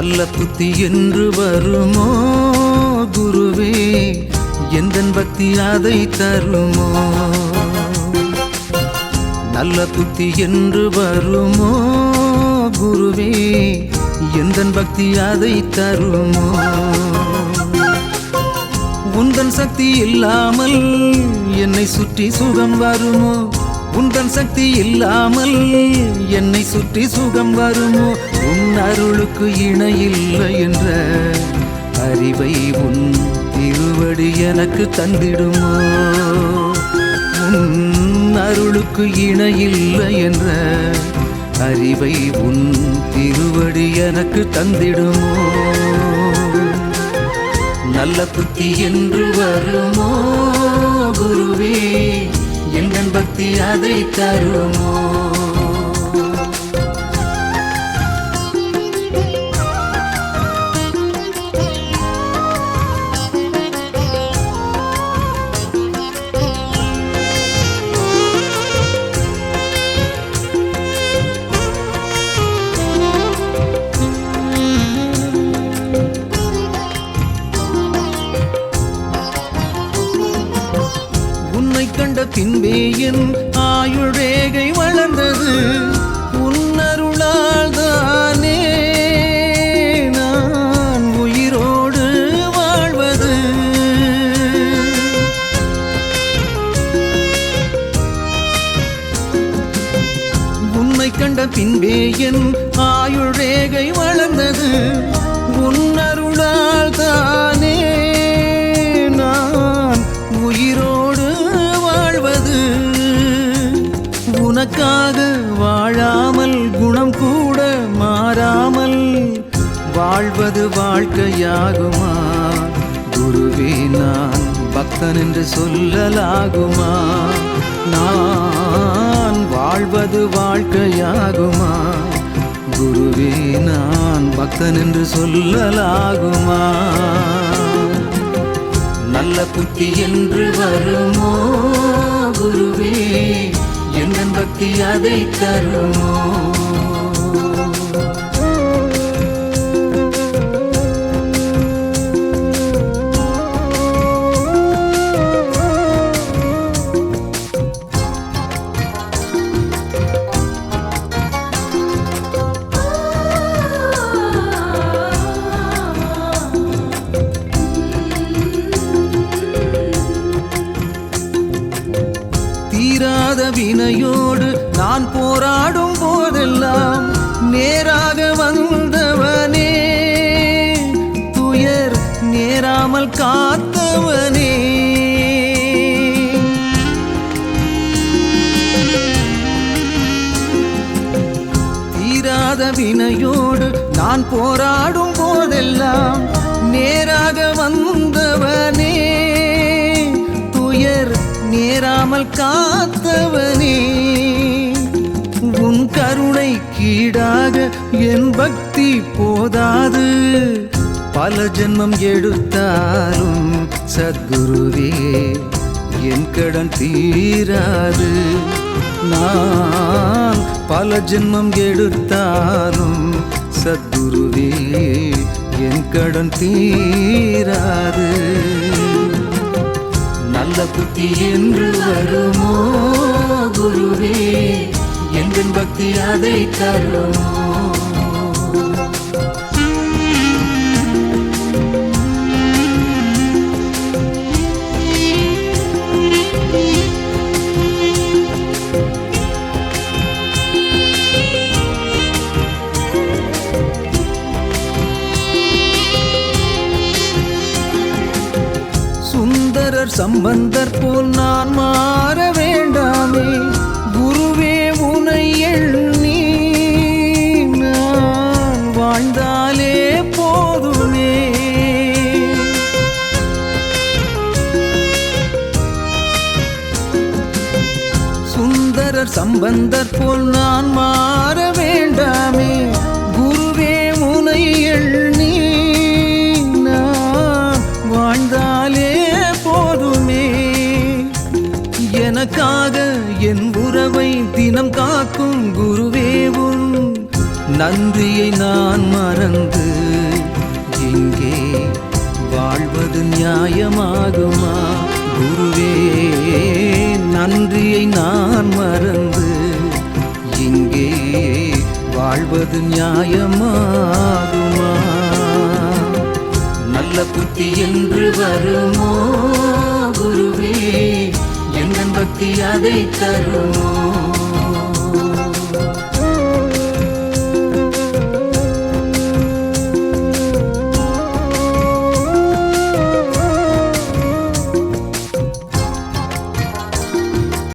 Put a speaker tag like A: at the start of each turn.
A: நல்ல புத்தி என்று வருமோ குருவே, எந்தன் பக்தி அதை தருமோ? நல்ல புத்தி என்று வருமோ குருவே, எந்தன் பக்தி அதை தருமோ? உந்தன் சக்தி இல்லாமல் என்னை சுற்றி சுகம் வருமோ? உந்தன் சக்தி இல்லாமல் என்னை சுற்றி சுகம் வருமோ? உன் அருளுக்கு இணையில்லை என்ற அறிவை உன் திருவடி எனக்கு தந்திடுமோ? உன் அருளுக்கு இணையில்லை என்ற அறிவை உன் திருவடி எனக்கு தந்திடுமோ? நல்ல புத்தி என்று வருமோ குருவே, எந்தன் பக்தி அதை தருமோ? கண்ட பின்பே என் ஆயுள் ரேகை வளர்ந்தது, உன்னருளால் தானே நான் உயிரோடு வாழ்வது. உன்னை கண்ட பின்பே என் ஆயுள் ரேகை வளர்ந்தது, உன்னருளால் தானே நான் உயிரோடு வாழ்வது. உனக்காக வாழாமல் குணம் கூட மாறாமல் வாழ்வது வாழ்க்கையாகுமா குருவே? நான் பக்தன் என்று சொல்லலாகுமா? நான் வாழ்வது வாழ்க்கையாகுமா குருவே? நான் பக்தன் என்று சொல்லலாகுமா? நல்ல புத்தி என்று வருமோ குருவே, எந்தன் பக்தி அதை தருமோ? தீராத வினையோடு நான் போராடும் போதெல்லாம் நேராக வந்தவனே, துயர் நேராமல் காத்தவனே. தீராத வினையோடு நான் போராடும் போதெல்லாம் நேராக வந்தவனே, துயர் நேராமல் காத்தவனே. உன் கருணை கீடாக என் பக்தி போதாது, பல ஜென்மம் எடுத்தாலும் சத்குருவே என் கடன் தீராது. நான் பல ஜென்மம் எடுத்தாலும் சத்குருவே என் கடன் தீராது. நல்ல புத்தி என்று வருமோ குருவே, எந்தன் பக்தி அதை தருமோ? சுந்தரர் சம்பந்தர் போல் நான் மாற வேண்டாமே குருவே, உனை எண்ணி நான் வாழ்ந்தாலே போதுமே. சுந்தரர் சம்பந்தர் போல் நான் மாற வேண்டாமே குருவே, உனை எண்ணி நான் வாழ்ந்தாலே போதுமே. எனக்காக என் உறவை தினம் காக்கும் குருவே, உன் நன்றியை நான் மறந்து இங்கே வாழ்வது நியாயமாகுமா? குருவே, நன்றியை நான் மறந்து இங்கே வாழ்வது நியாயமாகுமா? நல்ல புத்தி என்று வருமோ குருவே? எங்கள் பக்தி அதை தருமோ?